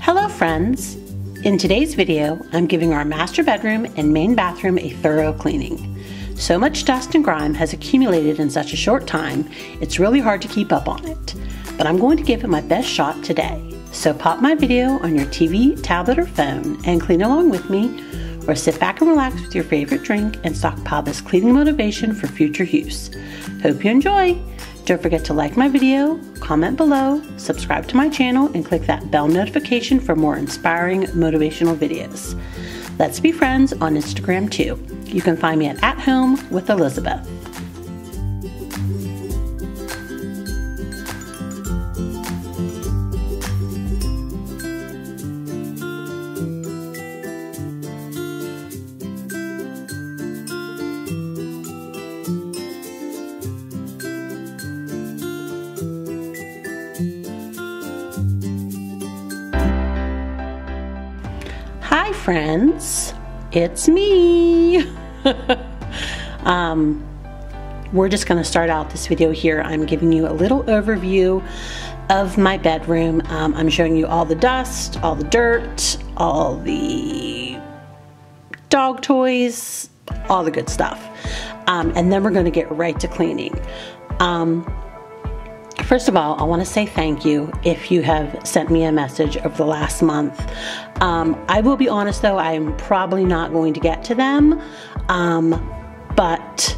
Hello friends! In today's video, I'm giving our master bedroom and main bathroom a thorough cleaning. So much dust and grime has accumulated in such a short time, it's really hard to keep up on it. But I'm going to give it my best shot today. So pop my video on your TV, tablet, or phone and clean along with me, or sit back and relax with your favorite drink and stockpile this cleaning motivation for future use. Hope you enjoy! Don't forget to like my video, comment below, subscribe to my channel, and click that bell notification for more inspiring motivational videos. Let's be friends on Instagram too. You can find me at Home with Elizabeth. Hi friends, it's me. We're just going to start out this video here. I'm giving you a little overview of my bedroom. I'm showing you all the dust, all the dirt, all the dog toys, all the good stuff. And then we're going to get right to cleaning. First of all, I want to say thank you if you have sent me a message over the last month. I will be honest though, I'm probably not going to get to them, but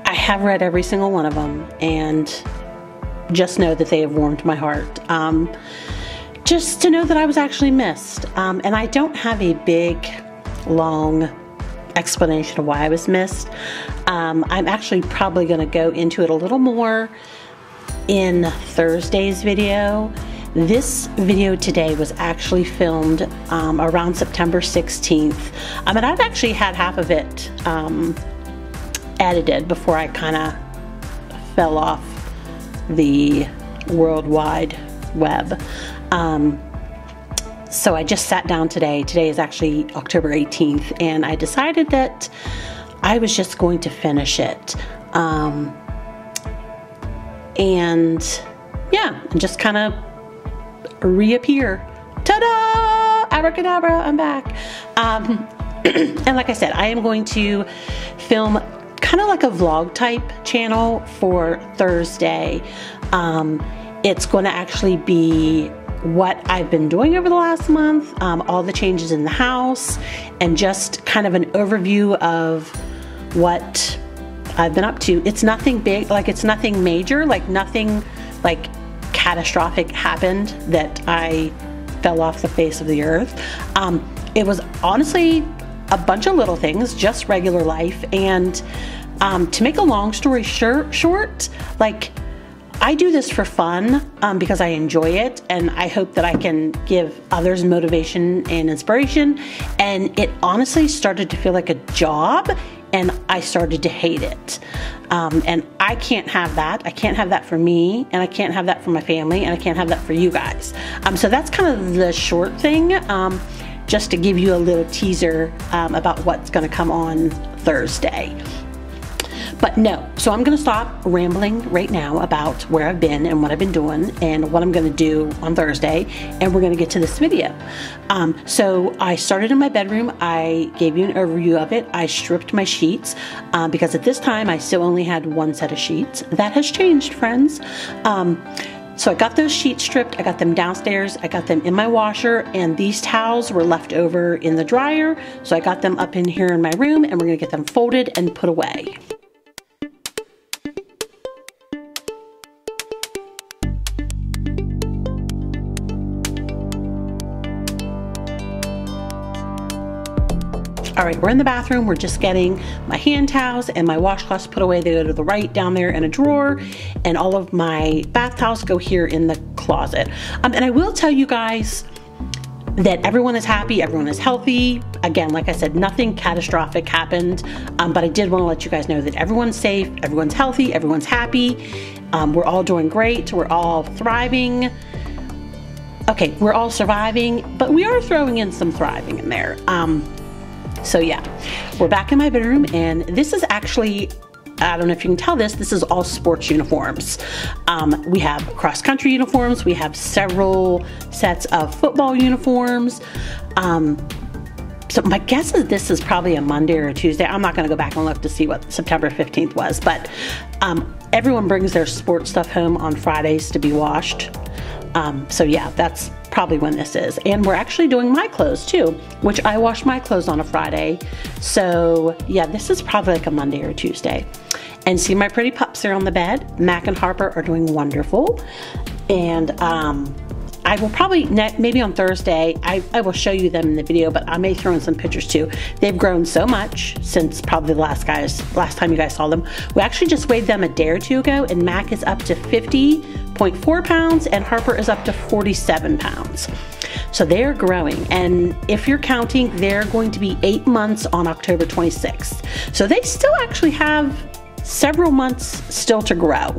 I have read every single one of them, and just know that they have warmed my heart. Just to know that I was actually missed. And I don't have a big, long explanation of why I was missed. I'm actually probably going to go into it a little more in Thursday's video. This video today was actually filmed around September 16th. And I've actually had half of it edited before I kind of fell off the World Wide Web. So I just sat down today. Today is actually October 18th, and I decided that I was just going to finish it. And yeah, and just kind of reappear. Ta-da! Abracadabra, I'm back. And like I said, I am going to film kind of like a vlog type channel for Thursday. It's going to actually be what I've been doing over the last month, all the changes in the house, and just kind of an overview of what I've been up to. It's nothing big, like it's nothing major, like nothing like catastrophic happened that I fell off the face of the earth. It was honestly a bunch of little things, just regular life. And to make a long story short, like I do this for fun because I enjoy it, and I hope that I can give others motivation and inspiration. And it honestly started to feel like a job, and I started to hate it. And I can't have that. I can't have that for me, and I can't have that for my family, and I can't have that for you guys. So that's kind of the short thing, just to give you a little teaser about what's going to come on Thursday. But no, so I'm going to stop rambling right now about where I've been and what I've been doing and what I'm going to do on Thursday, and we're going to get to this video. So I started in my bedroom. I gave you an overview of it. I stripped my sheets because at this time I still only had one set of sheets. That has changed, friends. So I got those sheets stripped, I got them downstairs, I got them in my washer, and these towels were left over in the dryer. So I got them up in here in my room, and we're going to get them folded and put away. All right, we're in the bathroom. We're just getting my hand towels and my washcloths put away. They go to the right down there in a drawer, and all of my bath towels go here in the closet. And I will tell you guys that everyone is happy, everyone is healthy. Again, like I said, nothing catastrophic happened, but I did want to let you guys know that everyone's safe, everyone's healthy, everyone's happy. We're all doing great. We're all thriving. Okay, we're all surviving, but we are throwing in some thriving in there. So yeah, we're back in my bedroom, and this is actually I don't know if you can tell this is all sports uniforms. We have cross-country uniforms, we have several sets of football uniforms. So my guess is this is probably a Monday or a Tuesday. I'm not gonna go back and look to see what September 15th was, but everyone brings their sports stuff home on Fridays to be washed. So yeah, that's probably when this is. And we're actually doing my clothes too, which I wash my clothes on a Friday. So yeah, this is probably like a Monday or Tuesday. And see my pretty pups there on the bed. Mac and Harper are doing wonderful. And I will probably, maybe on Thursday, I will show you them in the video, but I may throw in some pictures too. They've grown so much since probably the last time you guys saw them. We actually just weighed them a day or two ago, and Mac is up to 50.4 pounds and Harper is up to 47 pounds. So they're growing, and if you're counting, they're going to be 8 months on October 26th. So they still actually have several months still to grow.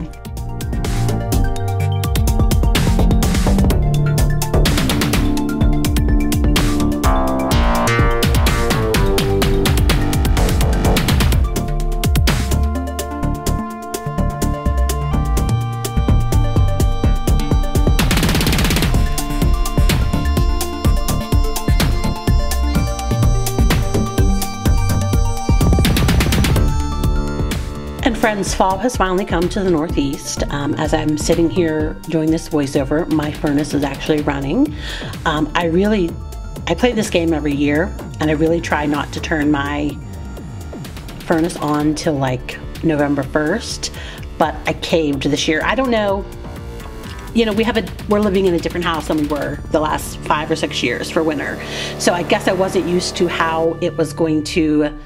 Friends, fall has finally come to the Northeast. As I'm sitting here doing this voiceover, my furnace is actually running. I play this game every year, and I really try not to turn my furnace on till like November 1st, but I caved this year. I don't know, you know, we're living in a different house than we were the last 5 or 6 years for winter. So I guess I wasn't used to how it was going to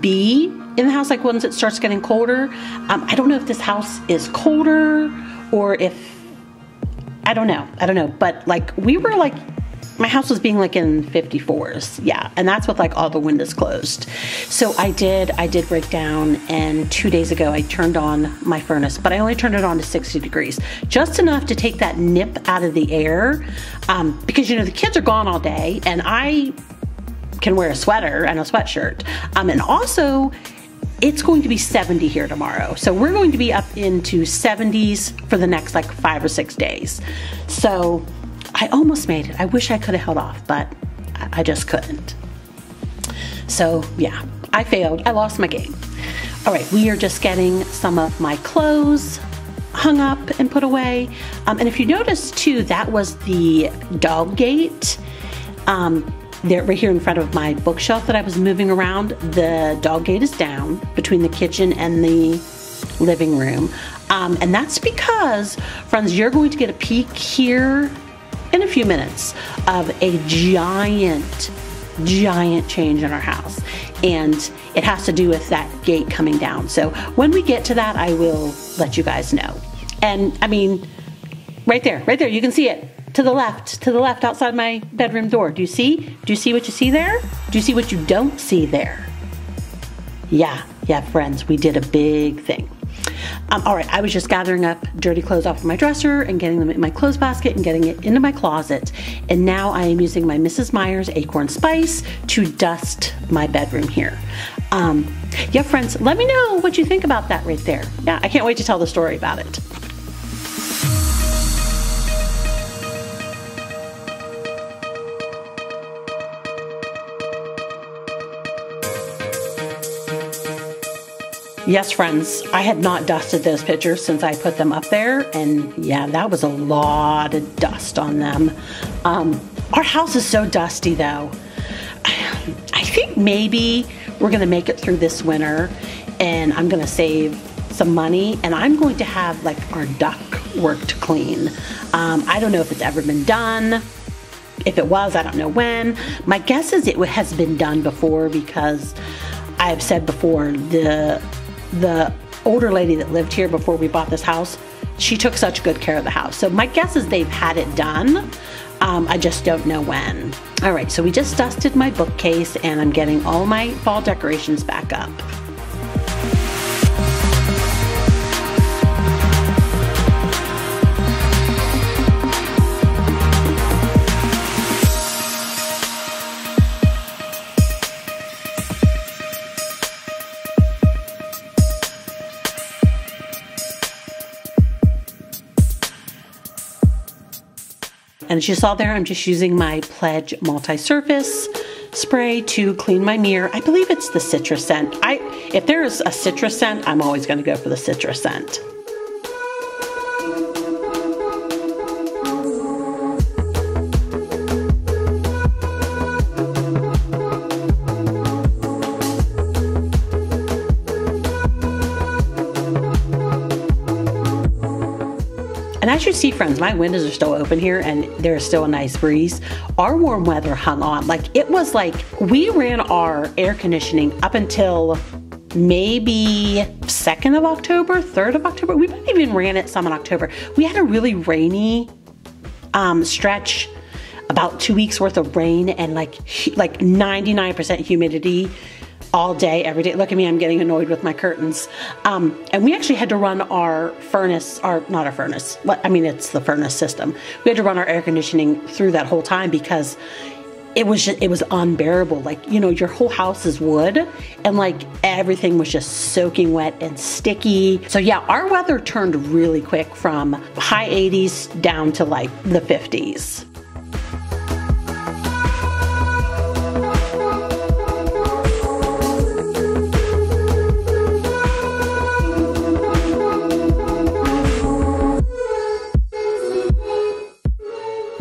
be in the house, like once it starts getting colder. I don't know if this house is colder or if, I don't know, but like we were like, my house was being like in 54s, yeah, and that's with like all the windows closed. So I did break down, and 2 days ago I turned on my furnace, but I only turned it on to 60 degrees, just enough to take that nip out of the air, because you know the kids are gone all day, and I can wear a sweater and a sweatshirt, and also it's going to be 70 here tomorrow. So we're going to be up into 70s for the next like 5 or 6 days. So I almost made it. I wish I could have held off, but I just couldn't. So yeah, I failed. I lost my game. All right, we are just getting some of my clothes hung up and put away. And if you notice too, that was the dog gate. There, right here in front of my bookshelf that I was moving around, the dog gate is down between the kitchen and the living room. And that's because, friends, you're going to get a peek here in a few minutes of a giant change in our house. And it has to do with that gate coming down. So when we get to that, I will let you guys know. And I mean, right there, you can see it. To the left outside my bedroom door. Do you see what you see there? Do you see what you don't see there? Yeah, friends, we did a big thing. All right, I was just gathering up dirty clothes off of my dresser and getting them in my clothes basket and getting it into my closet. And now I am using my Mrs. Meyer's Acorn Spice to dust my bedroom here. Yeah, friends, let me know what you think about that right there. Yeah, I can't wait to tell the story about it. Yes, friends, I had not dusted those pictures since I put them up there, and yeah, that was a lot of dust on them. Our house is so dusty though. I think maybe we're gonna make it through this winter, and I'm gonna save some money, and I'm going to have like our duct work to clean. I don't know if it's ever been done. If it was, I don't know when. My guess is it has been done before, because I have said before, the older lady that lived here before we bought this house, she took such good care of the house. So my guess is they've had it done. I just don't know when. All right, so we just dusted my bookcase, and I'm getting all my fall decorations back up. And as you saw there, I'm just using my Pledge multi-surface spray to clean my mirror. I believe it's the citrus scent. If there's a citrus scent, I'm always going to go for the citrus scent. And as you see, friends, my windows are still open here and there's still a nice breeze. Our warm weather hung on. Like, it was like we ran our air conditioning up until maybe 2nd of October, 3rd of October. We might even ran it some in October. We had a really rainy stretch, about 2 weeks worth of rain and like 99% humidity all day, every day. Look at me, I'm getting annoyed with my curtains. And we actually had to run our furnace, not our furnace, it's the furnace system. We had to run our air conditioning through that whole time because it was unbearable. Like, you know, your whole house is wood and like everything was just soaking wet and sticky. So yeah, our weather turned really quick from high 80s down to like the 50s.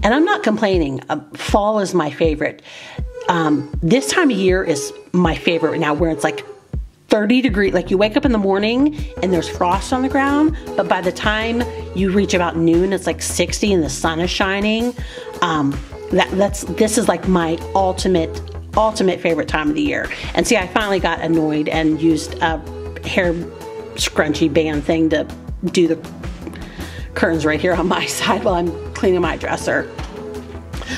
And I'm not complaining. Fall is my favorite. This time of year is my favorite now, where it's like 30 degrees. Like, you wake up in the morning and there's frost on the ground, but by the time you reach about noon, it's like 60 and the sun is shining. This is like my ultimate favorite time of the year. And see, I finally got annoyed and used a hair scrunchy band thing to do the curtains right here on my side while I'm cleaning my dresser.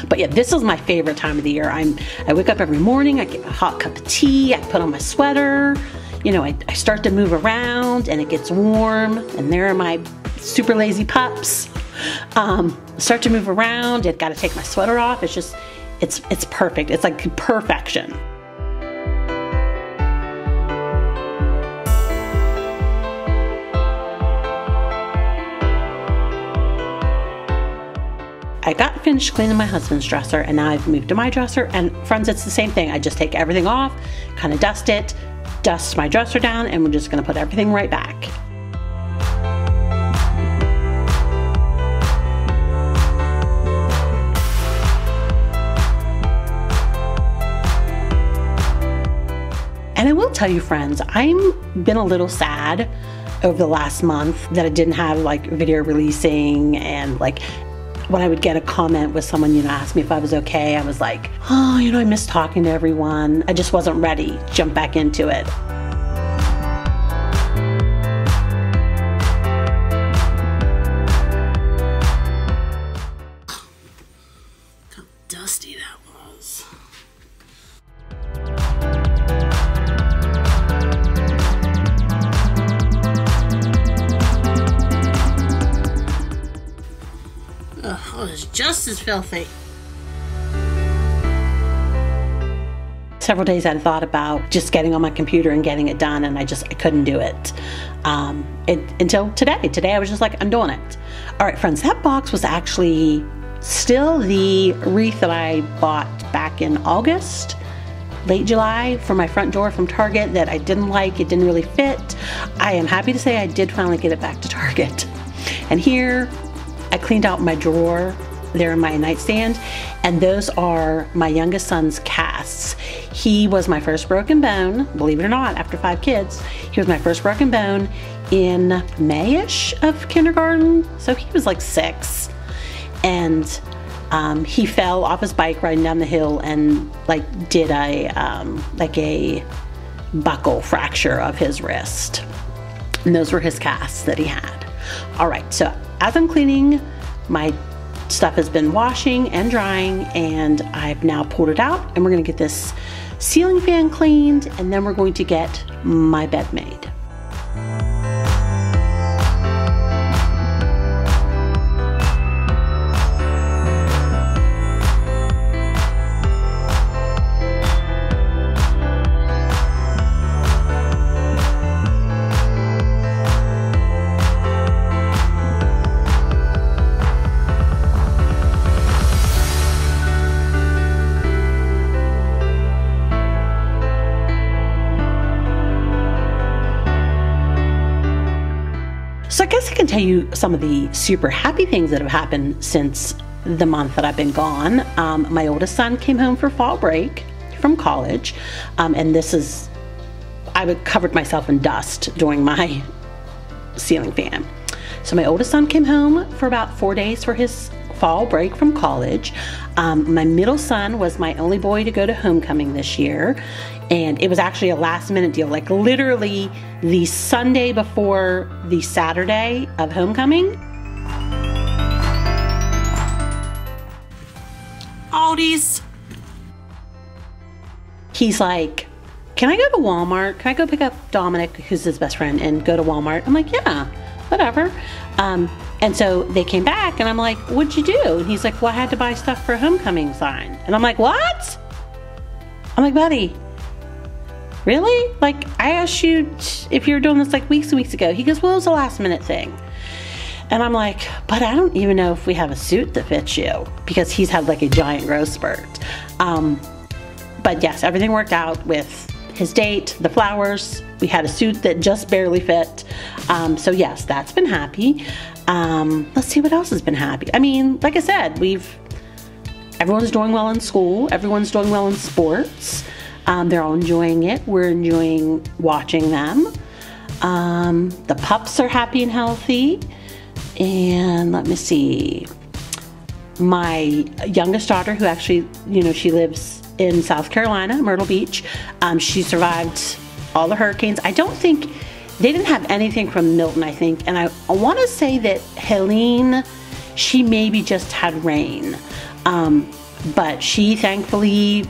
But yeah, this is my favorite time of the year. I wake up every morning, I get a hot cup of tea, I put on my sweater, you know, I start to move around and it gets warm, and there are my super lazy pups. Start to move around, I've got to take my sweater off. It's just, it's perfect. It's like perfection. I got finished cleaning my husband's dresser and now I've moved to my dresser, and friends, it's the same thing. I just take everything off, kind of dust it, dust my dresser down, and we're just gonna put everything right back. And I will tell you, friends, I've been a little sad over the last month that I didn't have like video releasing, and like when I would get a comment with someone, you know, ask me if I was okay, I was like, oh, you know, I miss talking to everyone. I just wasn't ready to jump back into it. How dusty that was. Oh, it's just as filthy. Several days I thought about just getting on my computer and getting it done, and I couldn't do it. Until today. Today I was just like, I'm doing it. All right, friends, that box was actually still the wreath that I bought back in August, late July, for my front door from Target that I didn't like. It didn't really fit. I am happy to say I did finally get it back to Target. And here, I cleaned out my drawer there in my nightstand, and those are my youngest son's casts. He was my first broken bone, believe it or not, after 5 kids. He was my first broken bone in May-ish of kindergarten, so he was like 6. And he fell off his bike riding down the hill and like did a buckle fracture of his wrist. And those were his casts that he had. All right, so as I'm cleaning, my stuff has been washing and drying, and I've now pulled it out, and we're gonna get this ceiling fan cleaned, and then we're going to get my bed made. tell you some of the super happy things that have happened since the month that I've been gone. My oldest son came home for fall break from college, and this is, I covered myself in dust doing my ceiling fan. So my oldest son came home for about 4 days for his fall break from college. My middle son was my only boy to go to homecoming this year, and it was actually a last minute deal, like literally the Sunday before the Saturday of homecoming. Aldi's. He's like, can I go to Walmart? Can I go pick up Dominic, who's his best friend, and go to Walmart? I'm like, yeah, whatever. And so they came back and I'm like, what'd you do? And he's like, well, I had to buy stuff for a homecoming sign. And I'm like, what? I'm like, buddy, really? Like, I asked you if you were doing this like weeks and weeks ago. He goes, well, it was a last minute thing. And I'm like, but I don't even know if we have a suit that fits you, because he's had like a giant growth spurt. But yes, everything worked out with his date, the flowers. We had a suit that just barely fit. So yes, that's been happy. Let's see what else has been happy. I mean, like I said, everyone's doing well in school. Everyone's doing well in sports. They're all enjoying it. We're enjoying watching them. The pups are happy and healthy. And let me see. My youngest daughter, who actually, she lives in South Carolina, Myrtle Beach. She survived all the hurricanes. I don't think, they didn't have anything from Milton, I think. And I want to say that Helene, she maybe just had rain. But she thankfully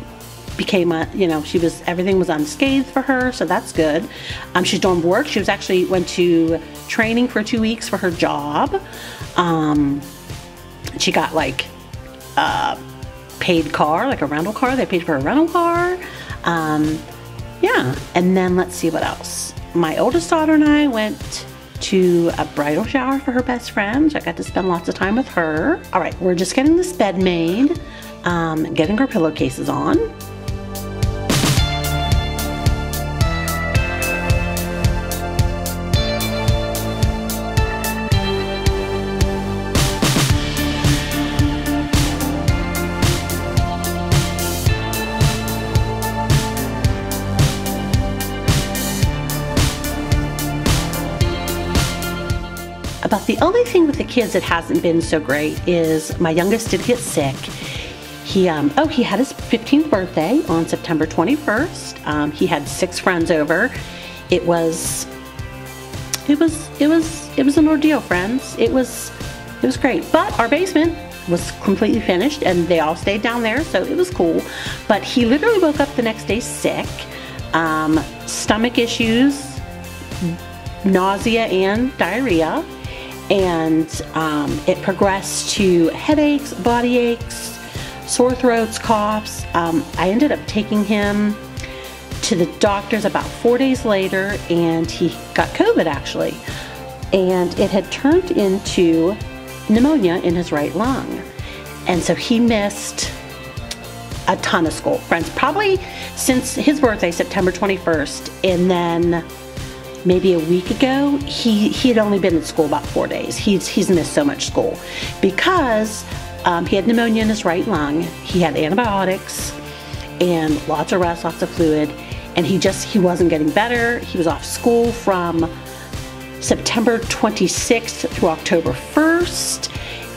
became everything was unscathed for her, so that's good. She's doing work. She went to training for 2 weeks for her job. She got like paid car, like a rental car. They paid for a rental car. Yeah, and then let's see what else. My oldest daughter and I went to a bridal shower for her best friend. I got to spend lots of time with her. All right, we're just getting this bed made, getting her pillowcases on. But the only thing with the kids that hasn't been so great is my youngest did get sick. He had his 15th birthday on September 21st. He had 6 friends over. It was an ordeal, friends. It was great. But our basement was completely finished and they all stayed down there, so it was cool. But he literally woke up the next day sick, stomach issues, nausea and diarrhea. And it progressed to headaches, body aches, sore throats, coughs. I ended up taking him to the doctors about 4 days later, and he got COVID actually. And it had turned into pneumonia in his right lung. And so he missed a ton of school. Friends, probably since his birthday, September 21st, and then maybe a week ago, he had only been in school about 4 days. He's missed so much school because he had pneumonia in his right lung. He had antibiotics and lots of rest, lots of fluid, and he wasn't getting better. He was off school from September 26th through October 1st,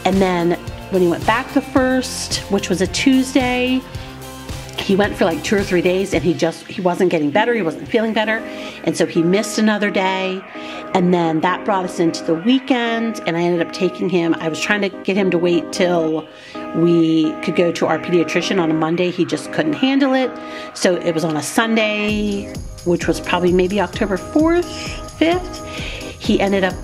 and then when he went back the 1st, which was a Tuesday, he went for like 2 or 3 days and he wasn't getting better, he wasn't feeling better, and so he missed another day. And then that brought us into the weekend, and I ended up taking him. I was trying to get him to wait till we could go to our pediatrician on a Monday. He just couldn't handle it. So it was on a Sunday, which was probably maybe October 4th, 5th. I ended up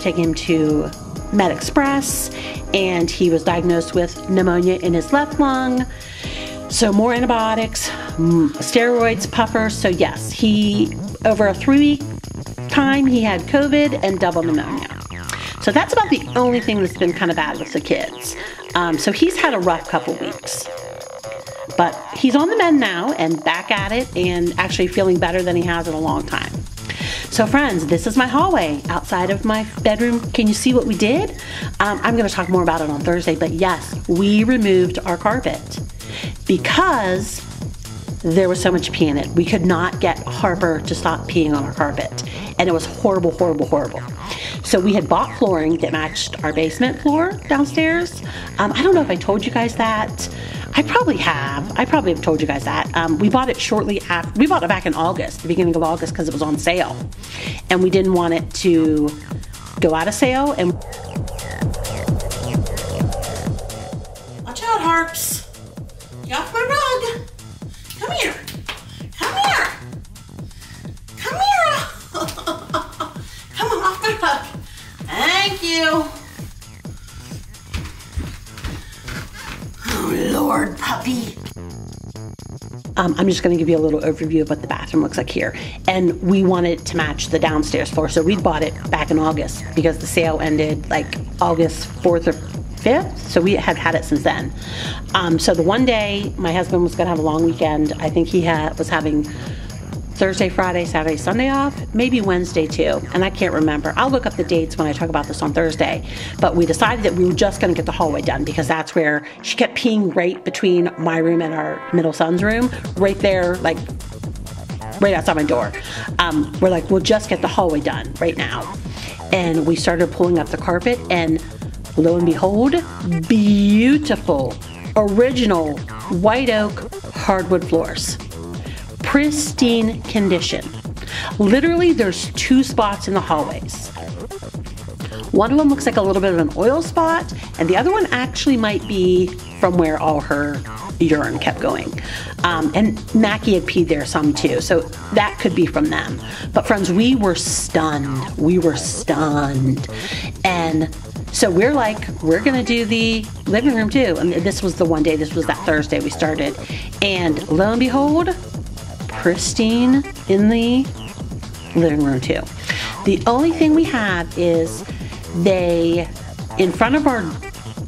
taking him to Med Express, and he was diagnosed with pneumonia in his left lung. So more antibiotics, steroids, puffers. So yes, over a 3-week time, he had COVID and double pneumonia. So that's about the only thing that's been kind of bad with the kids. So he's had a rough couple weeks. But he's on the mend now and back at it and actually feeling better than he has in a long time. So friends, this is my hallway outside of my bedroom. Can you see what we did? I'm gonna talk more about it on Thursday, but yes, we removed our carpet because there was so much pee in it. We could not get Harper to stop peeing on our carpet, and it was horrible, horrible, horrible. So we had bought flooring that matched our basement floor downstairs. I don't know if I told you guys that. I probably have. I probably have told you guys that. We bought it shortly after. We bought it back in August, the beginning of August, because it was on sale, and we didn't want it to go out of sale. And watch out, Harps! Get off my rug! Come here! Come here! Come here! Come on, off my rug! Thank you! Oh, Lord, puppy! I'm just going to give you a little overview of what the bathroom looks like here. And we wanted to match the downstairs floor, so we bought it back in August because the sale ended like August 4th or 5th, so we had had it since then. So the one day my husband was going to have a long weekend. I think he was having Thursday, Friday, Saturday, Sunday off, maybe Wednesday too, and I can't remember. I'll look up the dates when I talk about this on Thursday. But we decided that we were just going to get the hallway done because that's where she kept peeing right between my room and our middle son's room, right there, like right outside my door. We're like, we'll just get the hallway done right now. And we started pulling up the carpet, and lo and behold, beautiful, original white oak hardwood floors. Pristine condition. Literally, there's 2 spots in the hallways. One of them looks like a little bit of an oil spot, and the other one actually might be from where all her urine kept going. And Mackie had peed there some too, so that could be from them. But friends, we were stunned. We were stunned. And so we're like, we're gonna do the living room too. And this was the one day, this was that Thursday we started. And lo and behold, pristine in the living room too. The only thing we have is in front of our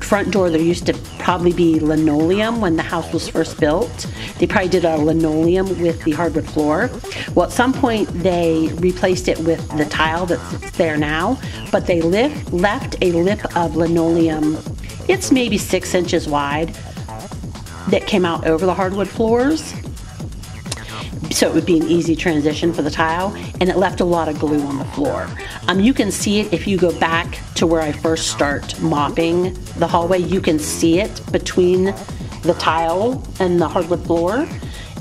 front door, there used to probably be linoleum when the house was first built. They probably did a linoleum with the hardwood floor. Well, at some point they replaced it with the tile that's there now, but they left a lip of linoleum. It's maybe 6 inches wide that came out over the hardwood floors, so it would be an easy transition for the tile, and it left a lot of glue on the floor. You can see it if you go back to where I first start mopping the hallway. You can see it between the tile and the hardwood floor.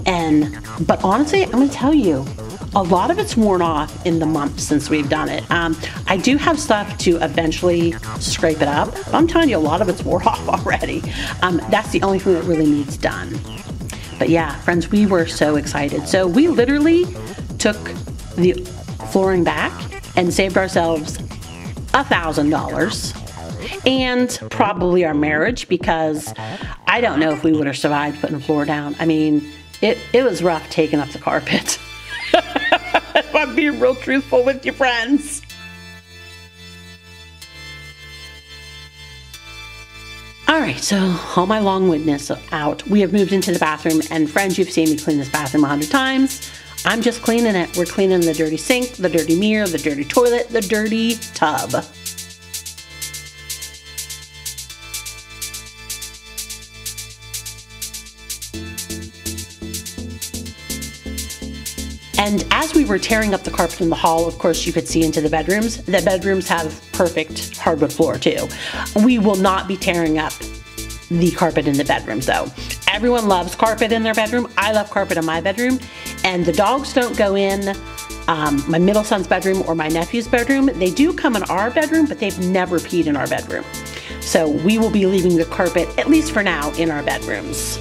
But honestly, I'm gonna tell you, a lot of it's worn off in the months since we've done it. I do have stuff to eventually scrape it up, but I'm telling you, a lot of it's wore off already. That's the only thing that really needs done. But yeah, friends, we were so excited. So we literally took the flooring back and saved ourselves $1,000 and probably our marriage, because I don't know if we would have survived putting the floor down. I mean, it was rough taking up the carpet. If I'm being real truthful with you, friends. All right, so all my long-windedness out. We have moved into the bathroom, and friends, you've seen me clean this bathroom 100 times. I'm just cleaning it. We're cleaning the dirty sink, the dirty mirror, the dirty toilet, the dirty tub. And as we were tearing up the carpet in the hall, of course, you could see into the bedrooms. The bedrooms have perfect hardwood floor too. We will not be tearing up the carpet in the bedrooms though. Everyone loves carpet in their bedroom. I love carpet in my bedroom. And the dogs don't go in my middle son's bedroom or my nephew's bedroom. They do come in our bedroom, but they've never peed in our bedroom. So we will be leaving the carpet, at least for now, in our bedrooms.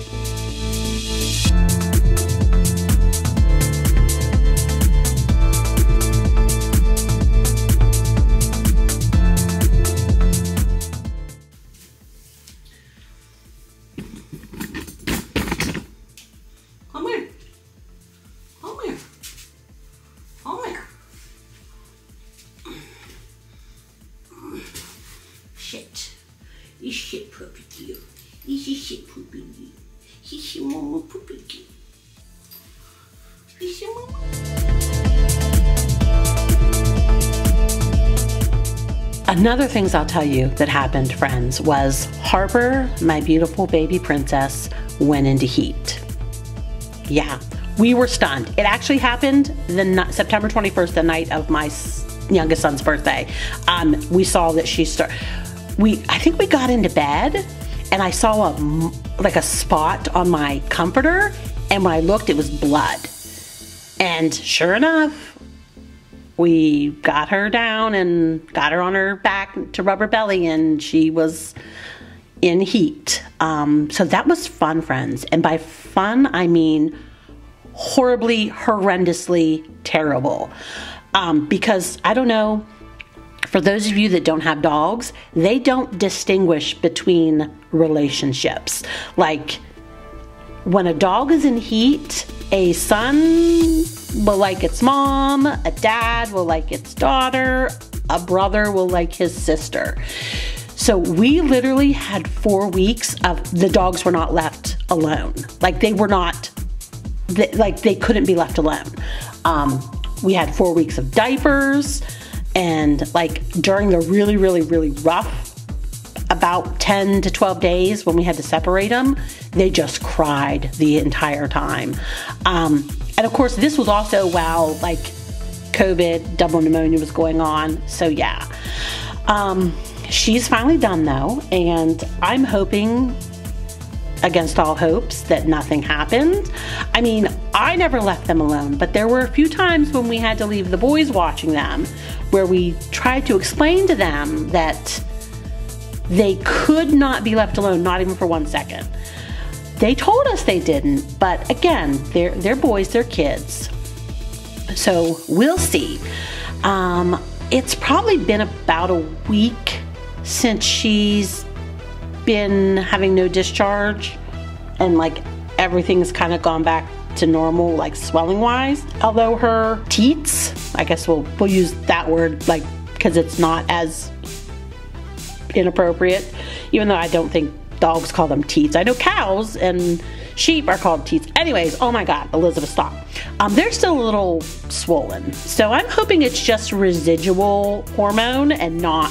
Shit. You shit puppy you. Is a shit puppy you. He's your mama puppy you. He's your mama. Another things I'll tell you that happened, friends, was Harper, my beautiful baby princess, went into heat. Yeah, we were stunned. It actually happened September 21st, the night of my youngest son's birthday. We saw that she I think we got into bed and I saw a spot on my comforter, and when I looked, it was blood. And sure enough, we got her down and got her on her back to rub her belly, and she was in heat. So that was fun, friends. And by fun, I mean horribly, horrendously terrible. Because I don't know, for those of you that don't have dogs, they don't distinguish between relationships. Like, when a dog is in heat, a son will like its mom, a dad will like its daughter, a brother will like his sister. So we literally had 4 weeks of the dogs were not left alone. Like, they were not, they couldn't be left alone. We had 4 weeks of diapers, and like during the really, really, really rough, about 10 to 12 days when we had to separate them, they just cried the entire time. And of course, this was also while like COVID, double pneumonia was going on. So yeah, she's finally done though. And I'm hoping against all hopes that nothing happened. I mean, I never left them alone, but there were a few times when we had to leave the boys watching them, where we tried to explain to them that they could not be left alone, not even for 1 second. They told us they didn't, but again, they're boys, they're kids. So we'll see. It's probably been about a week since she's been having no discharge, and like everything's kind of gone back to normal, like swelling wise. Although her teats, I guess we'll use that word, like, because it's not as inappropriate, even though I don't think dogs call them teats. I know cows and sheep are called teats. Anyways, oh my God, Elizabeth, stop. They're still a little swollen. So I'm hoping it's just residual hormone and not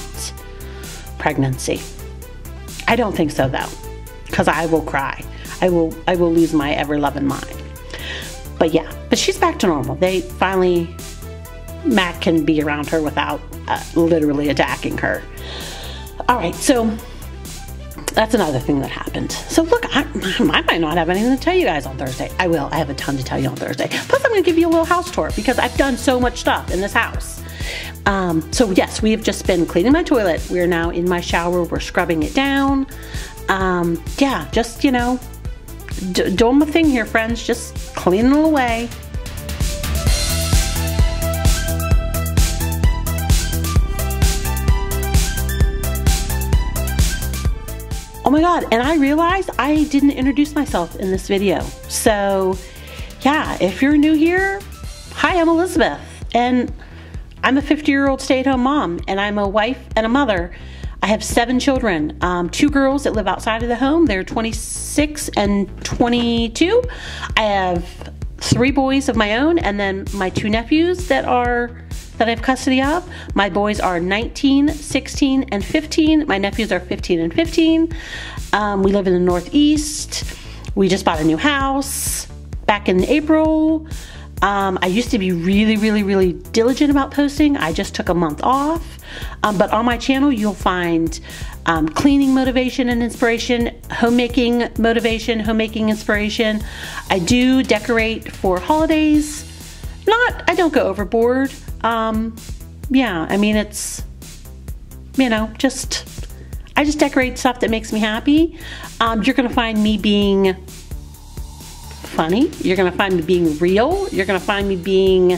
pregnancy. I don't think so though, because I will cry. I will lose my ever-loving mind. But yeah, but she's back to normal. They finally, Mac can be around her without literally attacking her. All right, so that's another thing that happened. So look, I might not have anything to tell you guys on Thursday. I will. I have a ton to tell you on Thursday. Plus, I'm going to give you a little house tour because I've done so much stuff in this house. So yes, we have just been cleaning my toilet. We're now in my shower. We're scrubbing it down. Yeah, just, you know, doing my thing here, friends. Just cleaning it away. Oh my God, and I realized I didn't introduce myself in this video. So yeah, if you're new here, hi, I'm Elizabeth, and I'm a 50-year-old stay-at-home mom, and I'm a wife and a mother. I have 7 children, 2 girls that live outside of the home. They're 26 and 22. I have 3 boys of my own, and then my 2 nephews that I have custody of. My boys are 19, 16, and 15. My nephews are 15 and 15. We live in the Northeast. We just bought a new house back in April. I used to be really, really, really diligent about posting. I just took a month off. But on my channel, you'll find cleaning motivation and inspiration, homemaking motivation, homemaking inspiration. I do decorate for holidays. I don't go overboard. Yeah, I mean, it's, you know, I just decorate stuff that makes me happy. You're gonna find me being funny. You're gonna find me being real. You're gonna find me being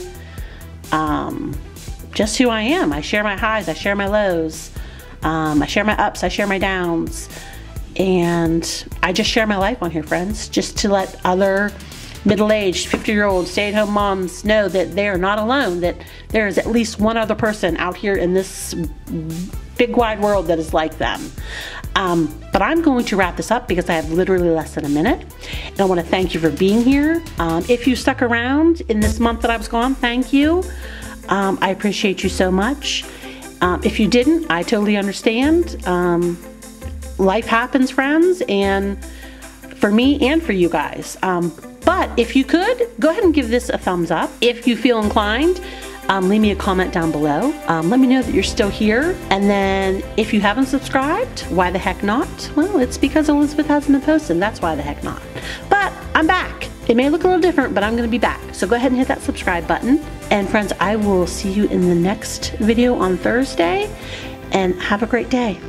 just who I am. I share my highs, I share my lows, I share my ups, I share my downs, and I just share my life on here, friends, just to let other middle-aged, 50-year-old stay-at-home moms know that they are not alone, that there is at least one other person out here in this big wide world that is like them. But I'm going to wrap this up because I have literally less than a minute, and I want to thank you for being here. If you stuck around in this month that I was gone, thank you. I appreciate you so much, If you didn't, I totally understand. Life happens, friends, and for me and for you guys. But if you could, go ahead and give this a thumbs up. If you feel inclined, leave me a comment down below. Let me know that you're still here. And then if you haven't subscribed, why the heck not? Well, it's because Elizabeth hasn't been posting. That's why the heck not. But I'm back. It may look a little different, but I'm going to be back. So go ahead and hit that subscribe button. And friends, I will see you in the next video on Thursday. And have a great day.